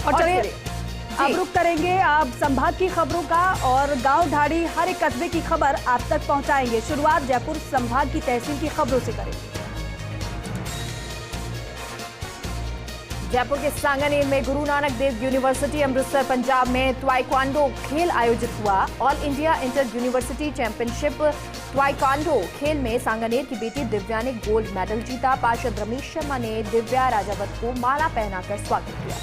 और अब रुक करेंगे आप संभाग की खबरों का और गांव ढाड़ी हर एक कस्बे की खबर आप तक पहुंचाएंगे। शुरुआत जयपुर संभाग की तहसील की खबरों से करेंगे। जयपुर के सांगानेर में गुरु नानक देव यूनिवर्सिटी अमृतसर पंजाब में ताइक्वांडो खेल आयोजित हुआ। All India inter university championship taekwondo खेल में सांगानेर की बेटी दिव्या ने गोल्ड मेडल जीता। पार्षद रमेश शर्मा ने दिव्या राजावत को माला पहनाकर स्वागत किया।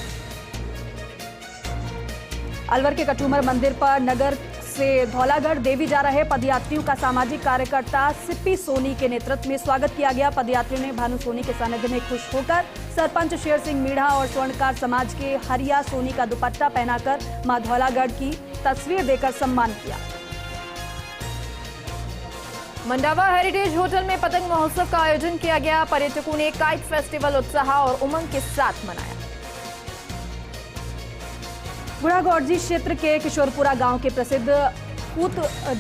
अलवर के कटुमर मंदिर पर नगर से धौलागढ़ देवी जा रहे पदयात्रियों का सामाजिक कार्यकर्ता सिप्पी सोनी के नेतृत्व में स्वागत किया गया। पदयात्रियों ने भानु सोनी के सानिध्य में खुश होकर सरपंच शेर सिंह मीणा और स्वर्णकार समाज के हरिया सोनी का दुपट्टा पहनाकर मां धौलागढ़ की तस्वीर देकर सम्मान किया। मंडावा हेरिटेज होटल में पतंग महोत्सव का आयोजन किया गया। पर्यटकों ने काइट फेस्टिवल उत्साह और उमंग के साथ मनाया। गुढ़ागौड़जी क्षेत्र के किशोरपुरा गांव के प्रसिद्ध कूत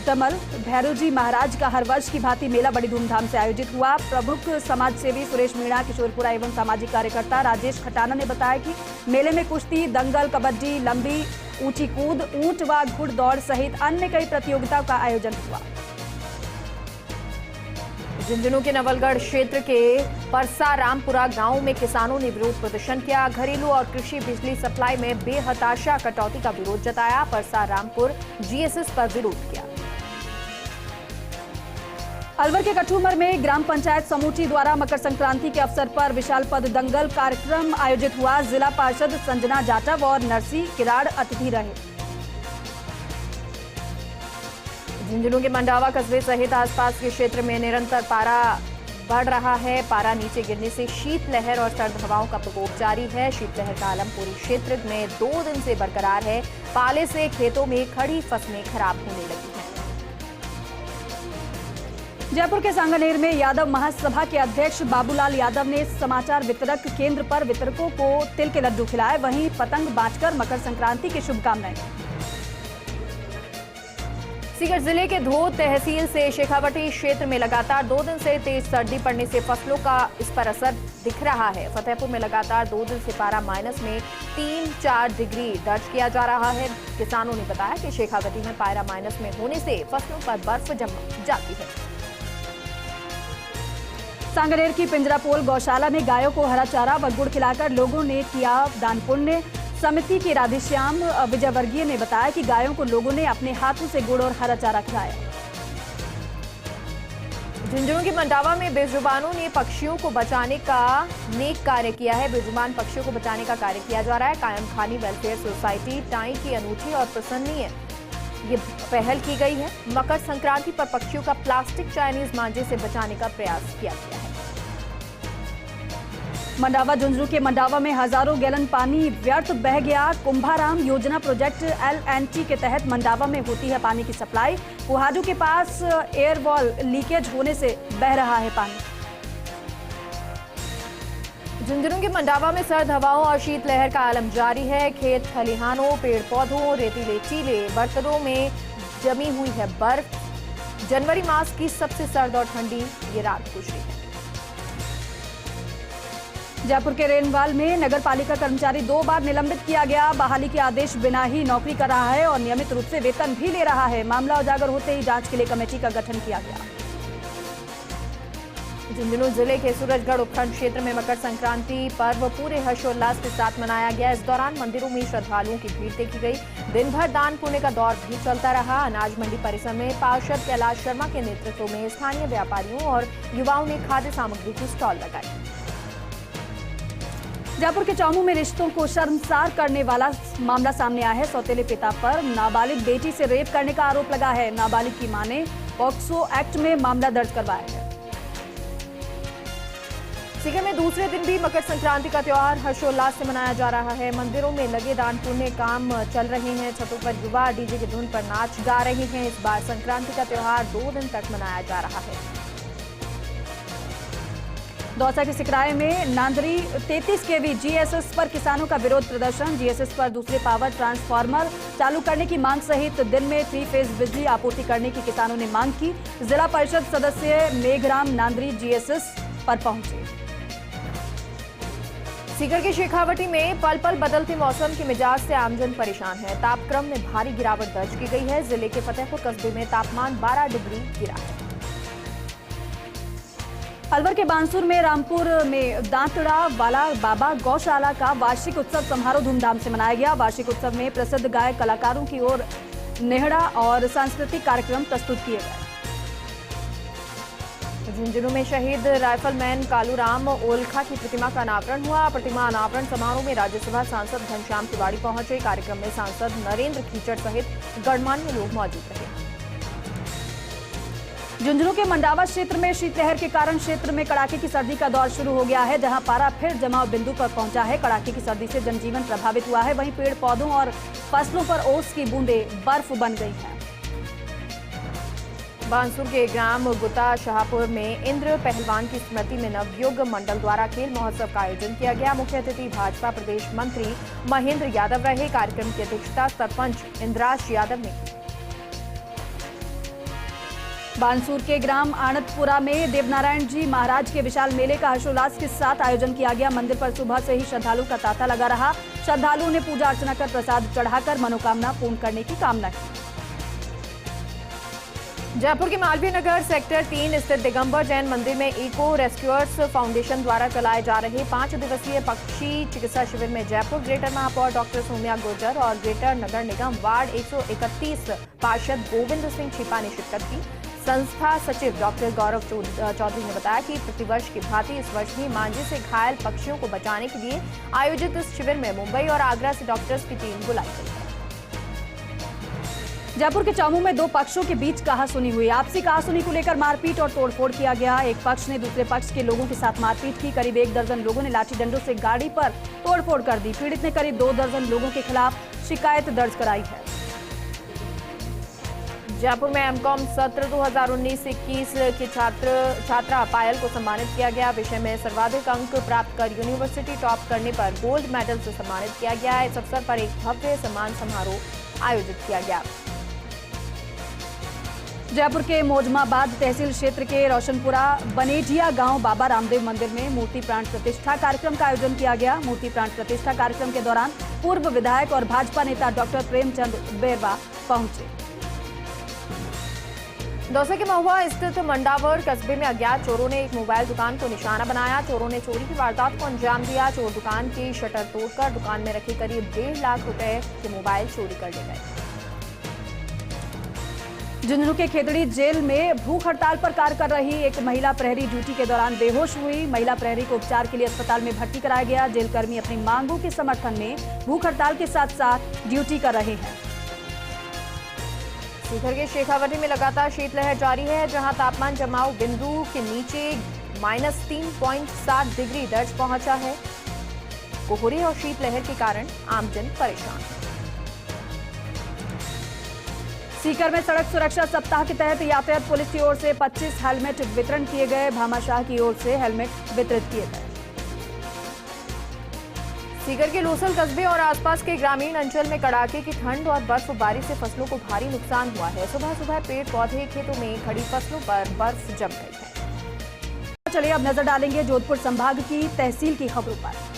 दमल भैरवजी महाराज का हर वर्ष की भांति मेला बड़ी धूमधाम से आयोजित हुआ। प्रमुख समाज सेवी सुरेश मीणा, किशोरपुरा एवं सामाजिक कार्यकर्ता राजेश खटाना ने बताया कि मेले में कुश्ती, दंगल, कबड्डी, लंबी ऊंची कूद, ऊंट व घुड़ दौड़ सहित अन्य कई प्रतियोगिताओं का आयोजन हुआ। झुंझुनू के नवलगढ़ क्षेत्र के परसारामपुरा गांव में किसानों ने विरोध प्रदर्शन किया। घरेलू और कृषि बिजली सप्लाई में बेहताशा कटौती का विरोध जताया। परसारामपुर जीएसएस पर विरोध किया। अलवर के कठूमर में ग्राम पंचायत समूची द्वारा मकर संक्रांति के अवसर पर विशाल पद दंगल कार्यक्रम आयोजित हुआ। जिला पार्षद संजना जाटव और नरसी किराड़ अतिथि रहे। झुंझुनू के मंडावा कस्बे सहित आसपास के क्षेत्र में निरंतर पारा बढ़ रहा है। पारा नीचे गिरने से शीतलहर और सर्द हवाओं का प्रकोप जारी है। शीतलहर का आलम पूरे क्षेत्र में 2 दिन से बरकरार है। पाले से खेतों में खड़ी फसलें खराब होने लगी हैं। जयपुर के सांगानेर में यादव महासभा के अध्यक्ष बाबूलाल यादव ने समाचार वितरक केंद्र पर वितरकों को तिल के लड्डू खिलाए। वहीं पतंग बांटकर मकर संक्रांति की शुभकामनाएं। सीकर जिले के धोद तहसील से शेखावटी क्षेत्र में लगातार 2 दिन से तेज सर्दी पड़ने से फसलों का इस पर असर दिख रहा है। फतेहपुर में लगातार 2 दिन से पारा माइनस में 3-4 डिग्री दर्ज किया जा रहा है। किसानों ने बताया कि शेखावटी में पारा माइनस में होने से फसलों पर बर्फ जम जाती है। सांगानेर की पिंजरापोल गौशाला में गायों को हरा चारा व गुड़ खिलाकर लोगों ने किया दान पुण्य। समिति के राधेश्याम विजयवर्गीय ने बताया कि गायों को लोगों ने अपने हाथों से गुड़ और हरा चारा खिलाया। झुंझुनू के मंडावा में बेजुबानों ने पक्षियों को बचाने का नेक कार्य किया है। बेजुबान पक्षियों को बचाने का कार्य किया जा रहा है। कायम खानी वेलफेयर सोसाइटी टाई की अनूठी और प्रसन्नीय ये पहल की गई है। मकर संक्रांति पर पक्षियों का प्लास्टिक चाइनीज मांझे से बचाने का प्रयास किया गया है। मंडावा झुंझुनू के मंडावा में हजारों गैलन पानी व्यर्थ बह गया। कुंभाराम योजना प्रोजेक्ट LNT के तहत मंडावा में होती है पानी की सप्लाई। कुहाजू के पास एयरवॉल लीकेज होने से बह रहा है पानी। झुंझुनू के मंडावा में सर्द हवाओं और शीतलहर का आलम जारी है। खेत खलिहानों, पेड़ पौधों, रेतीले टीले बर्तनों में जमी हुई है बर्फ। जनवरी मास की सबसे सर्द और ठंडी ये रात गुजरी है। जयपुर के रेनवाल में नगर पालिका कर्मचारी 2 बार निलंबित किया गया। बहाली के आदेश बिना ही नौकरी कर रहा है और नियमित रूप से वेतन भी ले रहा है। मामला उजागर होते ही जांच के लिए कमेटी का गठन किया गया। झुंझुनू जिले के सूरजगढ़ उपखंड क्षेत्र में मकर संक्रांति पर्व पूरे हर्षोल्लास के साथ मनाया गया। इस दौरान मंदिरों में श्रद्धालुओं की भीड़ देखी गई। दिन भर दान पुण्य का दौर भी चलता रहा। अनाज मंडी परिसर में पार्षद कैलाश शर्मा के नेतृत्व में स्थानीय व्यापारियों और युवाओं ने खाद्य सामग्री की स्टॉल लगाई। जयपुर के चौमू में रिश्तों को शर्मसार करने वाला मामला सामने आया है। सौतेले पिता पर नाबालिग बेटी से रेप करने का आरोप लगा है। नाबालिग की मां ने पॉक्सो एक्ट में मामला दर्ज करवाया है। सीकर में दूसरे दिन भी मकर संक्रांति का त्योहार हर्षोल्लास से मनाया जा रहा है। मंदिरों में लगे दान पुण्य काम चल रहे हैं। छतों पर युवा डीजे की धुन पर नाच गा रहे हैं। इस बार संक्रांति का त्योहार 2 दिन तक मनाया जा रहा है। दौसा के सिकराय में नांदरी 33 kV GSS पर किसानों का विरोध प्रदर्शन। GSS पर दूसरे पावर ट्रांसफार्मर चालू करने की मांग सहित दिन में 3 फेज बिजली आपूर्ति करने की किसानों ने मांग की। जिला परिषद सदस्य मेघराम नांदरी GSS पर पहुंचे। सीकर के शेखावटी में पल पल बदलते मौसम के मिजाज से आमजन परेशान है। तापक्रम में भारी गिरावट दर्ज की गई है। जिले के फतेहपुर कस्बे में तापमान 12 डिग्री गिरा है। अलवर के बानसूर में रामपुर में दांतड़ा वाला बाबा गौशाला का वार्षिक उत्सव समारोह धूमधाम से मनाया गया। वार्षिक उत्सव में प्रसिद्ध गायक कलाकारों की ओर नेहड़ा और सांस्कृतिक कार्यक्रम प्रस्तुत किए गए। झुंझुनू में शहीद राइफलमैन कालूराम ओलखा की प्रतिमा का अनावरण हुआ। प्रतिमा अनावरण समारोह में राज्यसभा सांसद घनश्याम तिवारी पहुंचे। कार्यक्रम में सांसद नरेंद्र कीचड़ सहित गणमान्य लोग मौजूद रहे। झुंझुनू के मंडावा क्षेत्र में शीतलहर के कारण क्षेत्र में कड़ाके की सर्दी का दौर शुरू हो गया है, जहां पारा फिर जमाव बिंदु पर पहुंचा है। कड़ाके की सर्दी से जनजीवन प्रभावित हुआ है। वहीं पेड़ पौधों और फसलों पर ओस की बूंदें बर्फ बन गई हैं। बानसूर के ग्राम गुता शाहपुर में इंद्र पहलवान की स्मृति में नवयुग मंडल द्वारा खेल महोत्सव का आयोजन किया गया। मुख्य अतिथि भाजपा प्रदेश मंत्री महेंद्र यादव रहे। कार्यक्रम की अध्यक्षता सरपंच इंद्राज यादव ने। बानसूर के ग्राम आनंदपुरा में देवनारायण जी महाराज के विशाल मेले का हर्षोल्लास के साथ आयोजन किया गया। मंदिर पर सुबह से ही श्रद्धालुओं का तांता लगा रहा। श्रद्धालुओं ने पूजा अर्चना कर प्रसाद चढ़ाकर मनोकामना पूर्ण करने की कामना की। जयपुर के मालवीय नगर सेक्टर 3 स्थित दिगंबर जैन मंदिर में इको रेस्क्यूअर्स फाउंडेशन द्वारा चलाए जा रहे 5 दिवसीय पक्षी चिकित्सा शिविर में जयपुर ग्रेटर महापौर डॉक्टर सोम्या गुर्जर और ग्रेटर नगर निगम वार्ड 131 पार्षद गोविंद सिंह छिपा ने शिरकत की। संस्था सचिव डॉक्टर गौरव चौधरी ने बताया कि प्रतिवर्ष की भांति इस वर्ष भी मांझे से घायल पक्षियों को बचाने के लिए आयोजित इस शिविर में मुंबई और आगरा से डॉक्टर्स की टीम बुलाई गई है। जयपुर के चामू में दो पक्षों के बीच कहासुनी हुई। आपसी कहासुनी को लेकर मारपीट और तोड़फोड़ किया गया। एक पक्ष ने दूसरे पक्ष के लोगों के साथ मारपीट की। करीब 1 दर्जन लोगों ने लाठी डंडों से गाड़ी पर तोड़फोड़ कर दी। पीड़ित ने करीब 2 दर्जन लोगों के खिलाफ शिकायत दर्ज कराई है। जयपुर में एमकॉम सत्र 2019-21 की छात्रा पायल को सम्मानित किया गया। विषय में सर्वाधिक अंक प्राप्त कर यूनिवर्सिटी टॉप करने पर गोल्ड मेडल से सम्मानित किया गया। इस अवसर पर एक भव्य सम्मान समारोह आयोजित किया गया। जयपुर के मोजमाबाद तहसील क्षेत्र के रोशनपुरा बनेजिया गांव बाबा रामदेव मंदिर में मूर्ति प्राण प्रतिष्ठा कार्यक्रम का आयोजन किया गया। मूर्ति प्राण प्रतिष्ठा कार्यक्रम के दौरान पूर्व विधायक और भाजपा नेता डॉक्टर प्रेमचंद बेरवा पहुंचे। दौसा के महुआ स्थित मंडावर कस्बे में अज्ञात चोरों ने एक मोबाइल दुकान को निशाना बनाया। चोरों ने चोरी की वारदात को अंजाम दिया। चोर दुकान की शटर तोड़कर दुकान में रखे करीब 1.5 लाख रुपए के मोबाइल चोरी कर ले गए। झुंझुनू के खेतड़ी जेल में भूख हड़ताल पर कार्य कर रही एक महिला प्रहरी ड्यूटी के दौरान बेहोश हुई। महिला प्रहरी को उपचार के लिए अस्पताल में भर्ती कराया गया। जेलकर्मी अपनी मांगों के समर्थन में भूख हड़ताल के साथ साथ ड्यूटी कर रहे हैं। सीकर के शेखावटी में लगातार शीतलहर जारी है, जहां तापमान जमाव बिंदु के नीचे -3.7 डिग्री दर्ज पहुंचा है। कोहरे और शीतलहर के कारण आमजन परेशान। सीकर में सड़क सुरक्षा सप्ताह के तहत यातायात पुलिस की ओर से 25 हेलमेट वितरण किए गए। भामाशाह की ओर से हेलमेट वितरित किए गए। सीकर के लोसल कस्बे और आसपास के ग्रामीण अंचल में कड़ाके की ठंड और बर्फबारी से फसलों को भारी नुकसान हुआ है। सुबह सुबह पेड़ पौधे खेतों में खड़ी फसलों पर बर्फ जम गई है। चलिए अब नजर डालेंगे जोधपुर संभाग की तहसील की खबरों पर।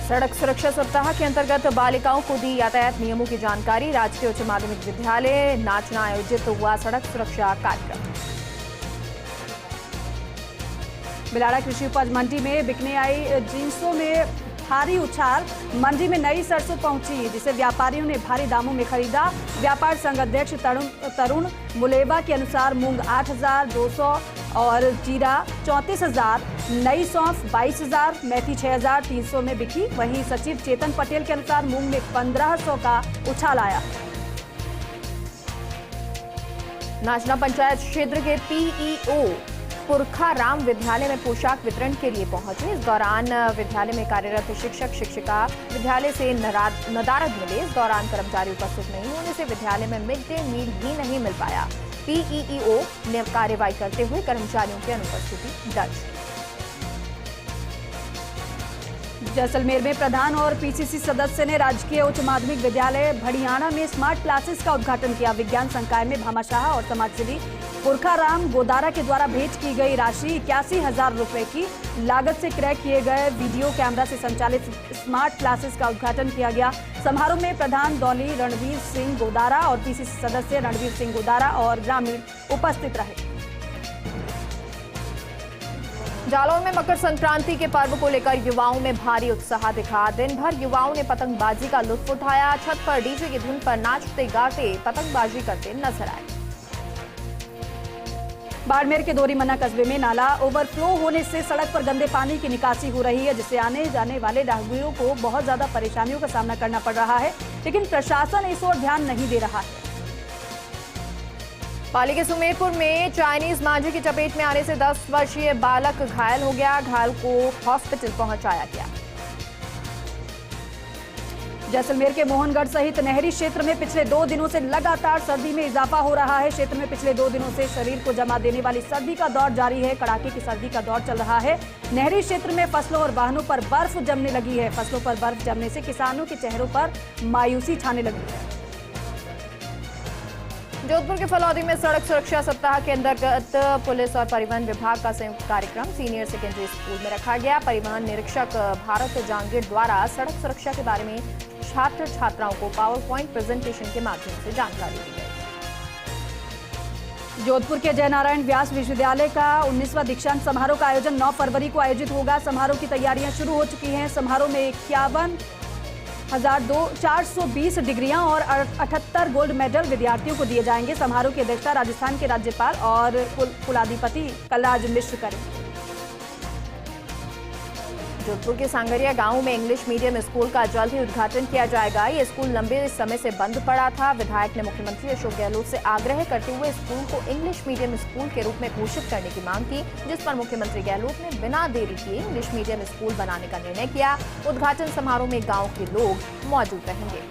सड़क सुरक्षा सप्ताह के अंतर्गत बालिकाओं को दी यातायात नियमों की जानकारी। राजकीय उच्च माध्यमिक विद्यालय नाचना आयोजित हुआ सड़क सुरक्षा कार्यक्रम। बिलाड़ा कृषि उपज मंडी में बिकने आई जिंसों में भारी उछाल। मंडी में नई सरसों पहुंची, जिसे व्यापारियों ने भारी दामों में खरीदा। व्यापार संघ अध्यक्ष तरुण मुलेवा के अनुसार मूंग 8,200 और जीरा 34,000, नई सौंफ 22,000, मेथी 6,300 में बिकी। वहीं सचिव चेतन पटेल के अनुसार मूंग में 1,500 का उछाल आया। नाचना पंचायत क्षेत्र के पीईओ पुरखा राम विद्यालय में पोशाक वितरण के लिए पहुंचे। इस दौरान विद्यालय में कार्यरत शिक्षक शिक्षिका विद्यालय से नदारद मिले। इस दौरान कर्मचारी उपस्थित नहीं होने से विद्यालय में मिड डे मील भी नहीं मिल पाया। पीईओ ने कार्रवाई करते हुए कर्मचारियों की अनुपस्थिति दर्ज की। जैसलमेर में प्रधान और पीसीसी सदस्य ने राजकीय उच्च माध्यमिक विद्यालय भड़ियाना में स्मार्ट क्लासेस का उद्घाटन किया। विज्ञान संकाय में भामाशाह और समाजसेवी पुरखाराम गोदारा के द्वारा भेंट की गई राशि 81,000 रुपए की लागत से क्रय किए गए वीडियो कैमरा से संचालित स्मार्ट क्लासेस का उद्घाटन किया गया। समारोह में प्रधान दौली रणवीर सिंह गोदारा और पीसीसी सदस्य रणवीर सिंह गोदारा और ग्रामीण उपस्थित रहे। जालौन में मकर संक्रांति के पर्व को लेकर युवाओं में भारी उत्साह दिखा। दिन भर युवाओं ने पतंगबाजी का लुत्फ उठाया। छत पर डीजे की धुन पर नाचते गाते पतंगबाजी करते नजर आए। बाड़मेर के दोरीमन्ना कस्बे में नाला ओवरफ्लो होने से सड़क पर गंदे पानी की निकासी हो रही है, जिससे आने जाने वाले राहगीरों को बहुत ज्यादा परेशानियों का सामना करना पड़ रहा है, लेकिन प्रशासन इस ओर ध्यान नहीं दे रहा है। पाली के सुमेरपुर में चाइनीज मांझे की चपेट में आने से 10 वर्षीय बालक घायल हो गया। घायल को हॉस्पिटल पहुंचाया गया। जैसलमेर के मोहनगढ़ सहित नहरी क्षेत्र में पिछले 2 दिनों से लगातार सर्दी में इजाफा हो रहा है। क्षेत्र में पिछले 2 दिनों से शरीर को जमा देने वाली सर्दी का दौर जारी है। कड़ाके की सर्दी का दौर चल रहा है। नहरी क्षेत्र में फसलों और वाहनों पर बर्फ जमने लगी है। फसलों पर बर्फ जमने से किसानों के चेहरों पर मायूसी छाने लगी है। जोधपुर के फलौदी में सड़क सुरक्षा सप्ताह के अंतर्गत पुलिस और परिवहन विभाग का संयुक्त कार्यक्रम सीनियर सेकेंडरी स्कूल में रखा गया। परिवहन निरीक्षक भारत जांगीर द्वारा सड़क सुरक्षा के बारे में छात्र छात्राओं को पावर पॉइंट प्रेजेंटेशन के माध्यम से जानकारी दी गई। जोधपुर के जयनारायण व्यास विश्वविद्यालय का 19वां दीक्षांत समारोह का आयोजन 9 फरवरी को आयोजित होगा। समारोह की तैयारियां शुरू हो चुकी हैं। समारोह में 51,420 डिग्रियां और 78 गोल्ड मेडल विद्यार्थियों को दिए जाएंगे। समारोह की अध्यक्षता राजस्थान के राज्यपाल और कुलाधिपति कलराज मिश्र करेंगे। जोधपुर के सांगरिया गांव में इंग्लिश मीडियम स्कूल का जल्द ही उद्घाटन किया जाएगा। ये स्कूल लंबे समय से बंद पड़ा था। विधायक ने मुख्यमंत्री अशोक गहलोत से आग्रह करते हुए स्कूल को इंग्लिश मीडियम स्कूल के रूप में घोषित करने की मांग की, जिस पर मुख्यमंत्री गहलोत ने बिना देरी किए इंग्लिश मीडियम स्कूल बनाने का निर्णय किया। उद्घाटन समारोह में गाँव के लोग मौजूद रहेंगे।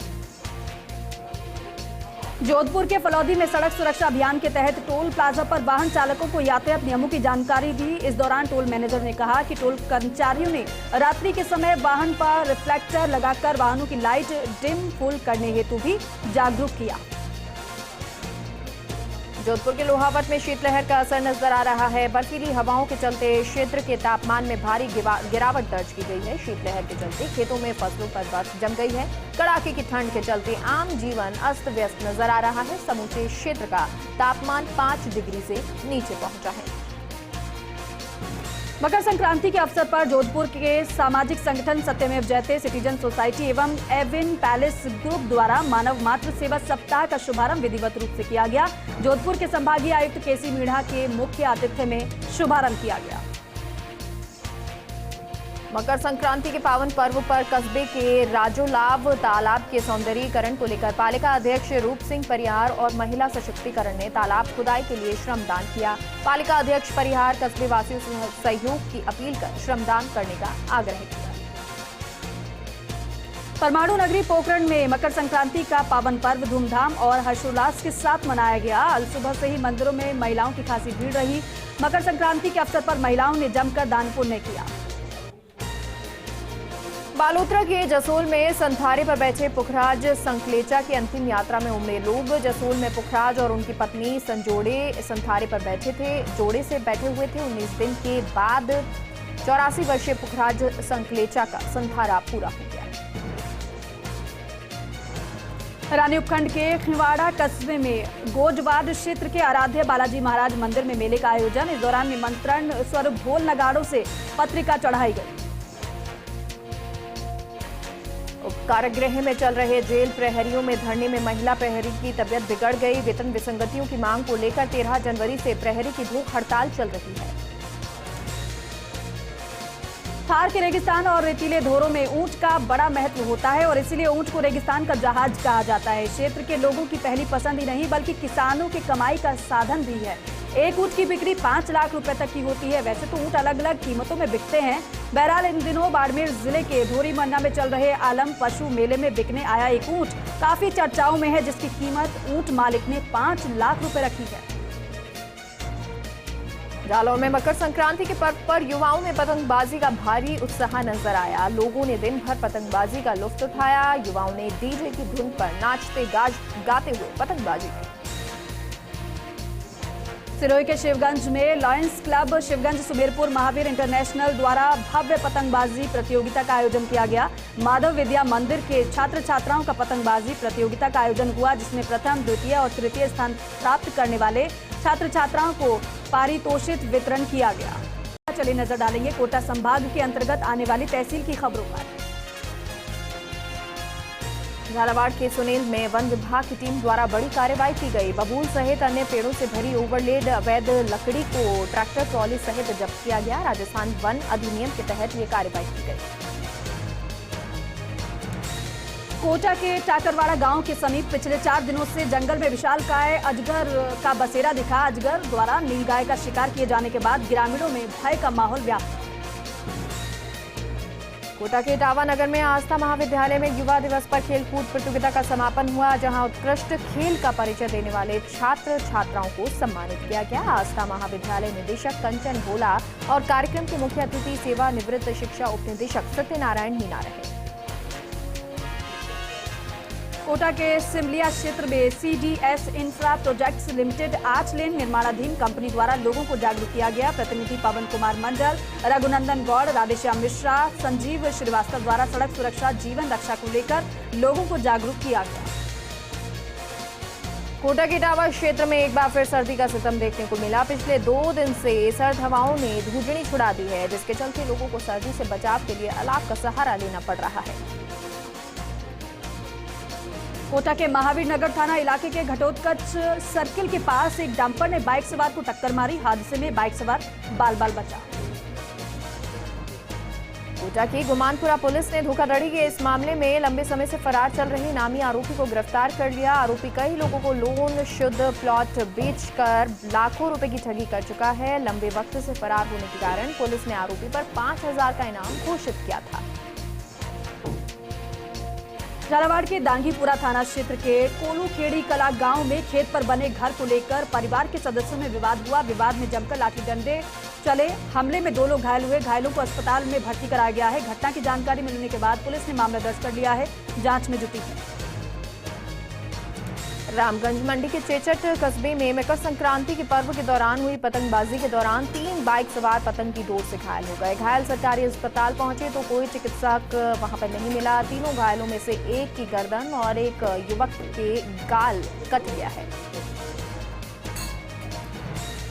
जोधपुर के फलौदी में सड़क सुरक्षा अभियान के तहत टोल प्लाजा पर वाहन चालकों को यातायात नियमों की जानकारी दी। इस दौरान टोल मैनेजर ने कहा कि टोल कर्मचारियों ने रात्रि के समय वाहन पर रिफ्लेक्टर लगाकर वाहनों की लाइट डिम फुल करने हेतु भी जागरूक किया। जोधपुर के लोहावट में शीतलहर का असर नजर आ रहा है। बर्फीली हवाओं के चलते क्षेत्र के तापमान में भारी गिरावट दर्ज की गई है। शीतलहर के चलते खेतों में फसलों पर बर्फ जम गई है। कड़ाके की ठंड के चलते आम जीवन अस्त व्यस्त नजर आ रहा है। समूचे क्षेत्र का तापमान 5 डिग्री से नीचे पहुंचा है। मकर संक्रांति के अवसर पर जोधपुर के सामाजिक संगठन सत्यमेव जयते सिटीजन सोसाइटी एवं एविन पैलेस ग्रुप द्वारा मानव मातृ सेवा सप्ताह का शुभारंभ विधिवत रूप से किया गया। जोधपुर के संभागीय आयुक्त केसी मीणा के मुख्य आतिथ्य में शुभारंभ किया गया। मकर संक्रांति के पावन पर्व पर कस्बे के राजोलाव तालाब के सौंदर्यीकरण को लेकर पालिका अध्यक्ष रूप सिंह परिहार और महिला सशक्तिकरण ने तालाब खुदाई के लिए श्रमदान किया। पालिका अध्यक्ष परिहार कस्बे वासियों से सहयोग की अपील कर श्रमदान करने का आग्रह किया। परमाणु नगरी पोखरण में मकर संक्रांति का पावन पर्व धूमधाम और हर्षोल्लास के साथ मनाया गया। अल सुबह से ही मंदिरों में महिलाओं की खासी भीड़ रही। मकर संक्रांति के अवसर पर महिलाओं ने जमकर दान पुण्य किया। बालोतरा के जसोल में संथारे पर बैठे पुखराज संकलेचा की अंतिम यात्रा में उमड़े लोग। जसोल में पुखराज और उनकी पत्नी संजोड़े संथारे पर बैठे थे। जोड़े से बैठे हुए थे। 19 दिन के बाद 84 वर्षीय पुखराज संकलेचा का संथारा पूरा हो गया। रानी उपखंड के खिंवाड़ा कस्बे में गोजवाड़ क्षेत्र के आराध्य बालाजी महाराज मंदिर में मेले का आयोजन। इस दौरान निमंत्रण स्वरूप ढोल नगाड़ों से पत्रिका चढ़ाई गई। कारागृह में चल रहे जेल प्रहरियों में धरने में महिला प्रहरी की तबीयत बिगड़ गई। वेतन विसंगतियों की मांग को लेकर 13 जनवरी से प्रहरी की भूख हड़ताल चल रही है। थार के रेगिस्तान और रेतीले धोरों में ऊंट का बड़ा महत्व होता है और इसीलिए ऊंट को रेगिस्तान का जहाज कहा जाता है। क्षेत्र के लोगों की पहली पसंद ही नहीं बल्कि किसानों की कमाई का साधन भी है। एक ऊंट की बिक्री 5 लाख रुपए तक की होती है। वैसे तो ऊंट अलग अलग कीमतों में बिकते हैं। बहरहाल इन दिनों बाड़मेर जिले के धोरीमन्ना में चल रहे आलम पशु मेले में बिकने आया एक ऊंट काफी चर्चाओं में है, जिसकी कीमत ऊंट मालिक ने 5 लाख रुपए रखी है। जालौर में मकर संक्रांति के पर्व पर युवाओं में पतंगबाजी का भारी उत्साह नजर आया। लोगों ने दिन भर पतंगबाजी का लुत्फ उठाया। युवाओं ने डीजे की धुन पर नाचते गाते हुए पतंगबाजी की। सिरोही के शिवगंज में lions club Shivganj Sumerpur Mahavir international द्वारा भव्य पतंगबाजी प्रतियोगिता का आयोजन किया गया। माधव विद्या मंदिर के छात्र छात्राओं का पतंगबाजी प्रतियोगिता का आयोजन हुआ, जिसमें प्रथम, द्वितीय और तृतीय स्थान प्राप्त करने वाले छात्र छात्राओं को पारितोषिक वितरण किया गया। चलिए नजर डालेंगे कोटा संभाग के अंतर्गत आने वाली तहसील की खबरों पर। झालावाड़ के सुनील में वन विभाग की टीम द्वारा बड़ी कार्रवाई की गई। बबूल सहित अन्य पेड़ों से भरी ओवरलेड अवैध लकड़ी को ट्रैक्टर ट्रॉली सहित जब्त किया गया। राजस्थान वन अधिनियम के तहत ये कार्रवाई की गई। कोटा के टाकरवाड़ा गांव के समीप पिछले 4 दिनों से जंगल में विशालकाय अजगर का बसेरा दिखा। अजगर द्वारा नीलगाय का शिकार किए जाने के बाद ग्रामीणों में भय का माहौल व्याप्त। कोटा के इटावा नगर में आस्था महाविद्यालय में युवा दिवस पर खेलकूद प्रतियोगिता का समापन हुआ, जहां उत्कृष्ट खेल का परिचय देने वाले छात्र छात्राओं को सम्मानित किया गया। आस्था महाविद्यालय निदेशक कंचन भोला और कार्यक्रम के मुख्य अतिथि सेवानिवृत्त शिक्षा उपनिदेशक सत्यनारायण मीना रहे। कोटा के सिमलिया क्षेत्र में CDS इंफ्रा प्रोजेक्ट्स लिमिटेड 8 लेन निर्माणाधीन कंपनी द्वारा लोगों को जागरूक किया गया। प्रतिनिधि पवन कुमार मंडल, रघुनंदन गौड़, राधेश्याम मिश्रा, संजीव श्रीवास्तव द्वारा सड़क सुरक्षा जीवन रक्षा को लेकर लोगों को जागरूक किया गया। कोटा के इटावा क्षेत्र में एक बार फिर सर्दी का सितम देखने को मिला। पिछले 2 दिन से सर्द हवाओं ने धूजनी छुड़ा दी है, जिसके चलते लोगों को सर्दी से बचाव के लिए अलाव का सहारा लेना पड़ रहा है। कोटा के महावीर नगर थाना इलाके के घटोत्कच सर्किल के पास एक डंपर ने बाइक सवार को टक्कर मारी। हादसे में बाइक सवार बाल बाल बचा। कोटा की गुमानपुरा पुलिस ने धोखाधड़ी के इस मामले में लंबे समय से फरार चल रहे नामी आरोपी को गिरफ्तार कर लिया। आरोपी कई लोगों को लोन शुद्ध प्लॉट बेचकर लाखों रुपए की ठगी कर चुका है। लंबे वक्त से फरार होने के कारण पुलिस ने आरोपी पर 5,000 का इनाम घोषित किया था। झालावाड़ के दांगीपुरा थाना क्षेत्र के कोलूखेड़ी कला गांव में खेत पर बने घर को लेकर परिवार के सदस्यों में विवाद हुआ। विवाद में जमकर लाठी डंडे चले। हमले में 2 लोग घायल हुए। घायलों को अस्पताल में भर्ती कराया गया है। घटना की जानकारी मिलने के बाद पुलिस ने मामला दर्ज कर लिया है, जांच में जुटी है। रामगंज मंडी के चेचट कस्बे में मकर संक्रांति के पर्व के दौरान हुई पतंगबाजी के दौरान 3 बाइक सवार पतंग की डोर से घायल हो गए। घायल सरकारी अस्पताल पहुंचे तो कोई चिकित्सक वहां पर नहीं मिला। तीनों घायलों में से एक की गर्दन और एक युवक के गाल कट गया है।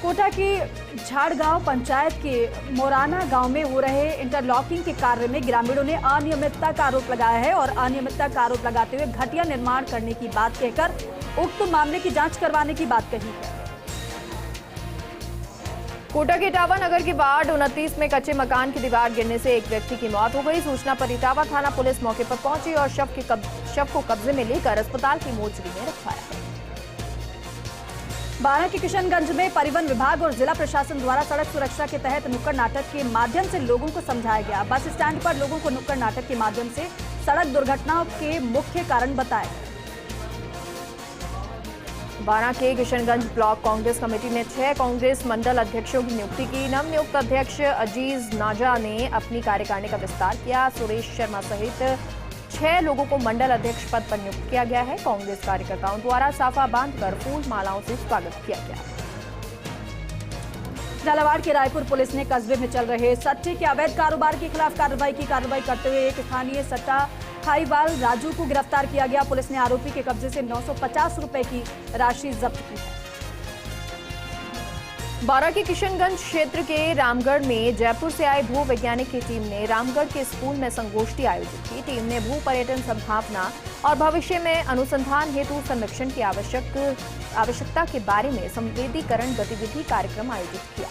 कोटा की झाड़गांव पंचायत के मोराना गांव में हो रहे इंटरलॉकिंग के कार्य में ग्रामीणों ने अनियमितता का आरोप लगाया है और अनियमितता का आरोप लगाते हुए घटिया निर्माण करने की बात कहकर उक्त मामले की जांच करवाने की बात कही है। कोटा के इटावा नगर के वार्ड 29 में कच्चे मकान की दीवार गिरने से एक व्यक्ति की मौत हो गई। सूचना पर इटावा थाना पुलिस मौके पर पहुंची और शव को कब्जे में लेकर अस्पताल की मोर्चरी में रखवाया है। 12 के किशनगंज में परिवहन विभाग और जिला प्रशासन द्वारा सड़क सुरक्षा के तहत नुक्कड़ नाटक के माध्यम से लोगों को समझाया गया। बस स्टैंड पर लोगों को नुक्कड़ नाटक के माध्यम से सड़क दुर्घटनाओं के मुख्य कारण बताए। 12 के किशनगंज ब्लॉक कांग्रेस कमेटी ने 6 कांग्रेस मंडल अध्यक्षों की नियुक्ति की। नवनियुक्त अध्यक्ष अजीज नाजा ने अपनी कार्यकारिणी का विस्तार किया। सुरेश शर्मा सहित 6 लोगों को मंडल अध्यक्ष पद पर नियुक्त किया गया है। कांग्रेस कार्यकर्ताओं द्वारा साफा बांधकर फूल मालाओं से स्वागत किया गया। झालावाड़ के रायपुर पुलिस ने कस्बे में चल रहे सट्टे के अवैध कारोबार के खिलाफ कार्रवाई करते हुए एक स्थानीय सट्टा खाईवाल राजू को गिरफ्तार किया गया। पुलिस ने आरोपी के कब्जे से 950 रुपए की राशि जब्त की है। 12 के किशनगंज क्षेत्र के रामगढ़ में जयपुर से आए भू वैज्ञानिक की टीम ने रामगढ़ के स्कूल में संगोष्ठी आयोजित की। टीम ने भू पर्यटन संभावना और भविष्य में अनुसंधान हेतु संरक्षण की आवश्यकता के बारे में संवेदीकरण गतिविधि कार्यक्रम आयोजित किया।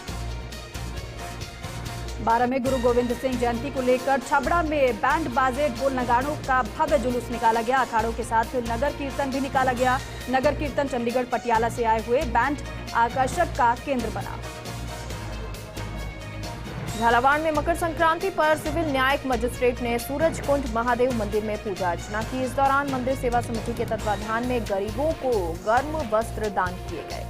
12 में गुरु गोविंद सिंह जयंती को लेकर छबड़ा में बैंड बाजे ढोल नगाड़ों का भव्य जुलूस निकाला गया। अखाड़ों के साथ नगर कीर्तन भी निकाला गया। नगर कीर्तन चंडीगढ़ पटियाला से आए हुए बैंड आकर्षक का केंद्र बना। झालावाड़ में मकर संक्रांति पर सिविल न्यायिक मजिस्ट्रेट ने सूरजकुंड महादेव मंदिर में पूजा अर्चना की। इस दौरान मंदिर सेवा समिति के तत्वाधान में गरीबों को गर्म वस्त्र दान किए गए।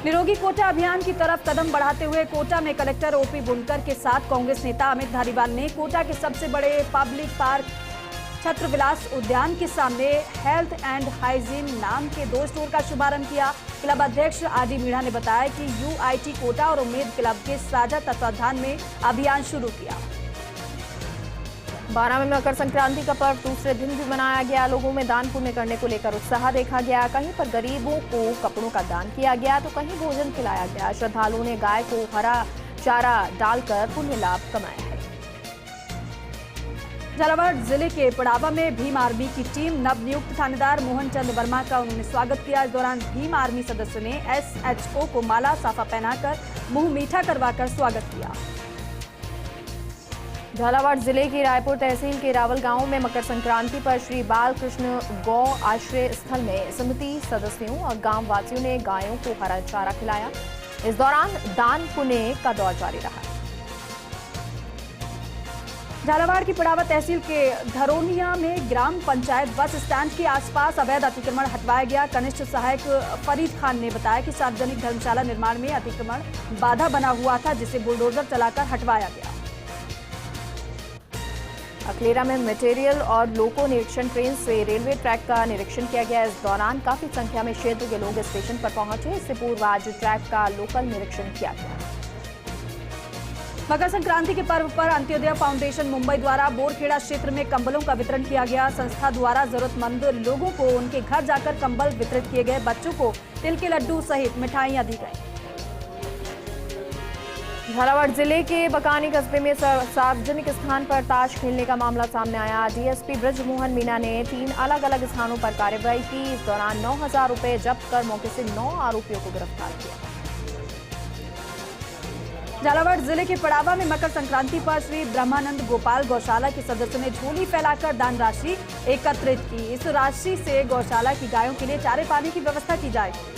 निरोगी कोटा अभियान की तरफ कदम बढ़ाते हुए कोटा में कलेक्टर ओपी बुनकर के साथ कांग्रेस नेता अमित धारीवाल ने कोटा के सबसे बड़े पब्लिक पार्क छत्रविलास उद्यान के सामने हेल्थ एंड हाइजीन नाम के 2 स्टोर का शुभारंभ किया। क्लब अध्यक्ष आरडी मीणा ने बताया कि यूआईटी कोटा और उम्मीद क्लब के साझा तत्वाधान में अभियान शुरू किया। बारां में मकर संक्रांति का पर्व दूसरे दिन भी मनाया गया। लोगों में दान पुण्य करने को लेकर उत्साह देखा गया। कहीं पर गरीबों को कपड़ों का दान किया गया तो कहीं भोजन खिलाया गया। श्रद्धालुओं ने गाय को हरा चारा डालकर पुण्य लाभ कमाया है। झालावाड़ जिले के पड़ावा में भीम आर्मी की टीम नवनियुक्त थानेदार मोहन चंद वर्मा का उन्होंने स्वागत किया। इस दौरान भीम आर्मी सदस्य ने एसएचओ को माला साफा पहनाकर मुंह मीठा करवाकर स्वागत किया। झालावाड़ जिले की रायपुर तहसील के रावल गांव में मकर संक्रांति पर श्री बालकृष्ण गौ आश्रय स्थल में समिति सदस्यों और गांव वासियों ने गायों को हरा चारा खिलाया। इस दौरान दान पुण्य का दौर जारी रहा। झालावाड़ की पड़ावा तहसील के धरोनिया में ग्राम पंचायत बस स्टैंड के आसपास अवैध अतिक्रमण हटवाया गया। कनिष्ठ सहायक फरीद खान ने बताया कि सार्वजनिक धर्मशाला निर्माण में अतिक्रमण बाधा बना हुआ था, जिसे बुलडोजर चलाकर हटवाया गया। अकलेरा में मटेरियल और लोको निरीक्षण ट्रेन से रेलवे ट्रैक का निरीक्षण किया गया। इस दौरान काफी संख्या में क्षेत्र के लोग स्टेशन पर पहुंचे। इससे पूर्व आज ट्रैक का लोकल निरीक्षण किया गया। मकर संक्रांति के पर्व पर अंत्योदय फाउंडेशन मुंबई द्वारा बोरखेड़ा क्षेत्र में कंबलों का वितरण किया गया। संस्था द्वारा जरूरतमंद लोगों को उनके घर जाकर कंबल वितरित किए गए। बच्चों को तिल के लड्डू सहित मिठाइयां दी गई। झालावाड़ जिले के बकानी कस्बे में सार्वजनिक स्थान पर ताश खेलने का मामला सामने आया। डीएसपी ब्रजमोहन मीणा ने 3 अलग-अलग स्थानों पर कार्रवाई की। इस दौरान 9,000 रुपए जब्त कर मौके से 9 आरोपियों को गिरफ्तार किया। झालावाड़ जिले के पड़ावा में मकर संक्रांति पर श्री ब्रह्मानंद गोपाल गौशाला के सदस्यों ने झोली फैलाकर दान राशि एकत्रित की। इस राशि से गौशाला की गायों के लिए चारे पानी की व्यवस्था की जाएगी।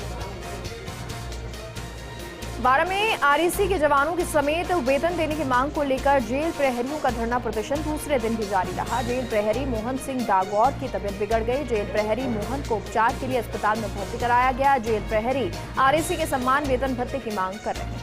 बारां में आरएसी के जवानों के समेत वेतन देने की मांग को लेकर जेल प्रहरियों का धरना प्रदर्शन दूसरे दिन भी जारी रहा। जेल प्रहरी मोहन सिंह डागौर की तबीयत बिगड़ गई। जेल प्रहरी मोहन को उपचार के लिए अस्पताल में भर्ती कराया गया। जेल प्रहरी आरएसी के सम्मान वेतन भत्ते की मांग कर रहे हैं।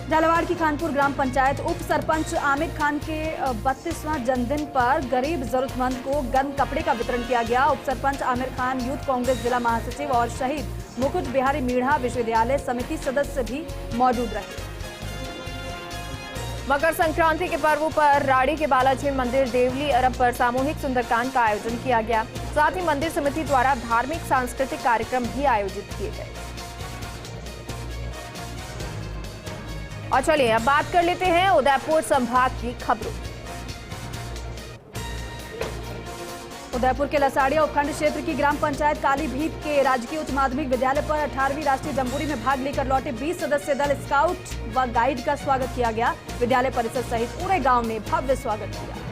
झालावाड़ की खानपुर ग्राम पंचायत उप सरपंच आमिर खान के 32वां जन्मदिन पर गरीब जरूरतमंद को गर्म कपड़े का वितरण किया गया। उप सरपंच आमिर खान, यूथ कांग्रेस जिला महासचिव और शहीद मुकुट बिहारी मीणा विश्वविद्यालय समिति सदस्य भी मौजूद रहे। मकर संक्रांति के पर्व पर राड़ी के बालाजी मंदिर देवली अरब पर सामूहिक सुंदरकांड का आयोजन किया गया। साथ ही मंदिर समिति द्वारा धार्मिक सांस्कृतिक कार्यक्रम भी आयोजित किए गए। और चलिए अब बात कर लेते हैं उदयपुर संभाग की खबरों। उदयपुर के लसाड़िया उपखंड क्षेत्र की ग्राम पंचायत कालीभीत के राजकीय उच्च माध्यमिक विद्यालय पर 18वीं राष्ट्रीय जम्बूरी में भाग लेकर लौटे 20 सदस्यीय दल स्काउट व गाइड का स्वागत किया गया। विद्यालय परिसर सहित पूरे गांव ने भव्य स्वागत किया।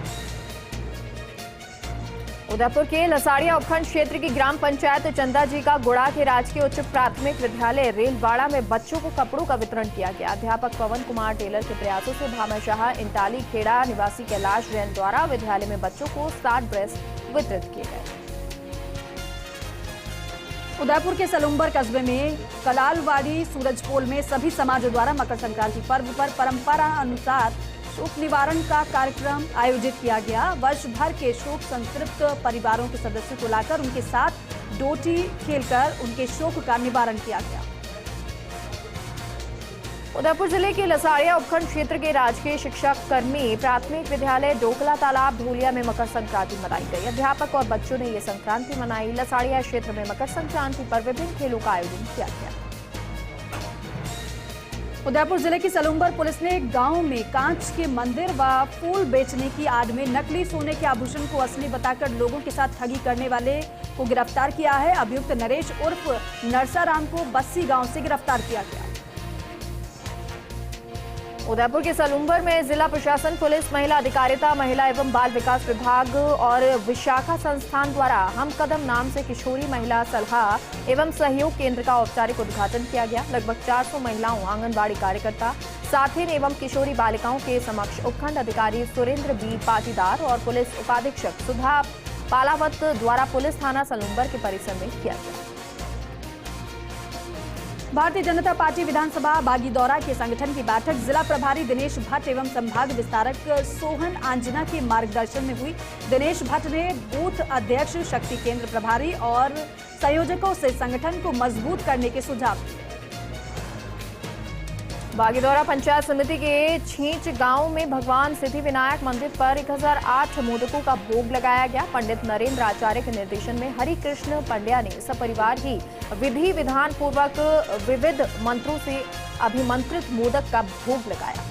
उदयपुर के लसाड़िया उपखंड क्षेत्र की ग्राम पंचायत चंदा जी का गुड़ा के राजकीय उच्च प्राथमिक विद्यालय रेलवाड़ा में बच्चों को कपड़ों का वितरण किया गया। अध्यापक पवन कुमार टेलर के प्रयासों से भामाशाह इंटाली खेड़ा निवासी कैलाश जैन द्वारा विद्यालय में बच्चों को 60 ड्रेस वितरित किए गए। उदयपुर के सलुम्बर कस्बे में कलालवाड़ी सूरजपोल में सभी समाजों द्वारा मकर संक्रांति पर्व पर परंपरा अनुसार शोक निवारण का कार्यक्रम आयोजित किया गया। वर्ष भर के शोक संतृप्त परिवारों के सदस्यों को लाकर उनके साथ डोटी खेलकर उनके शोक का निवारण किया गया। उदयपुर जिले के लसाड़िया उपखंड क्षेत्र के राजकीय शिक्षक कर्मी प्राथमिक विद्यालय डोकला तालाब ढोलिया में मकर संक्रांति मनाई गई। अध्यापक और बच्चों ने ये संक्रांति मनाई। लसाड़िया क्षेत्र में मकर संक्रांति पर विभिन्न खेलों का आयोजन किया गया। उदयपुर जिले की सलुम्बर पुलिस ने गांव में कांच के मंदिर व फूल बेचने की आड़ में नकली सोने के आभूषण को असली बताकर लोगों के साथ ठगी करने वाले को गिरफ्तार किया है। अभियुक्त नरेश उर्फ नरसाराम को बस्सी गांव से गिरफ्तार किया गया। उदयपुर के सलुम्बर में जिला प्रशासन, पुलिस, महिला अधिकारिता, महिला एवं बाल विकास विभाग और विशाखा संस्थान द्वारा हम कदम नाम से किशोरी महिला सलाह एवं सहयोग केंद्र का औपचारिक उद्घाटन किया गया। लगभग 400 महिलाओं, आंगनबाड़ी कार्यकर्ता, साथिन एवं किशोरी बालिकाओं के समक्ष उपखंड अधिकारी सुरेंद्र बी पाटीदार और पुलिस उपाधीक्षक सुधा पालावत द्वारा पुलिस थाना सलुम्बर के परिसर में किया गया। भारतीय जनता पार्टी विधानसभा बागीदौरा के संगठन की बैठक जिला प्रभारी दिनेश भट्ट एवं संभाग विस्तारक सोहन आंजना के मार्गदर्शन में हुई। दिनेश भट्ट ने बूथ अध्यक्ष, शक्ति केंद्र प्रभारी और संयोजकों से संगठन को मजबूत करने के सुझाव दिए। बागीदौरा पंचायत समिति के छींच गांव में भगवान सिद्धिविनायक मंदिर पर 1008 मोदकों का भोग लगाया गया। पंडित नरेंद्र आचार्य के निर्देशन में हरि कृष्ण पंड्या ने सपरिवार ही विधि विधान पूर्वक विविध मंत्रों से अभिमंत्रित मोदक का भोग लगाया।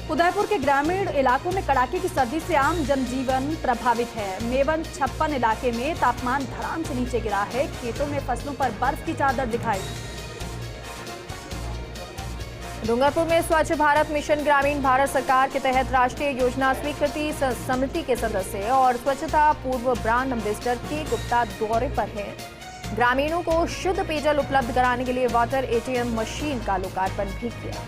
उदयपुर के ग्रामीण इलाकों में कड़ाके की सर्दी से आम जनजीवन प्रभावित है। मेवन 56 इलाके में तापमान धड़ाम से नीचे गिरा है। खेतों में फसलों पर बर्फ की चादर दिखाई। डूंगरपुर में स्वच्छ भारत मिशन ग्रामीण भारत सरकार के तहत राष्ट्रीय योजना स्वीकृति समिति के सदस्य और स्वच्छता पूर्व ब्रांड एम्बेसडर के गुप्ता दौरे पर हैं। ग्रामीणों को शुद्ध पेयजल उपलब्ध कराने के लिए वाटर एटीएम मशीन का लोकार्पण भी किया।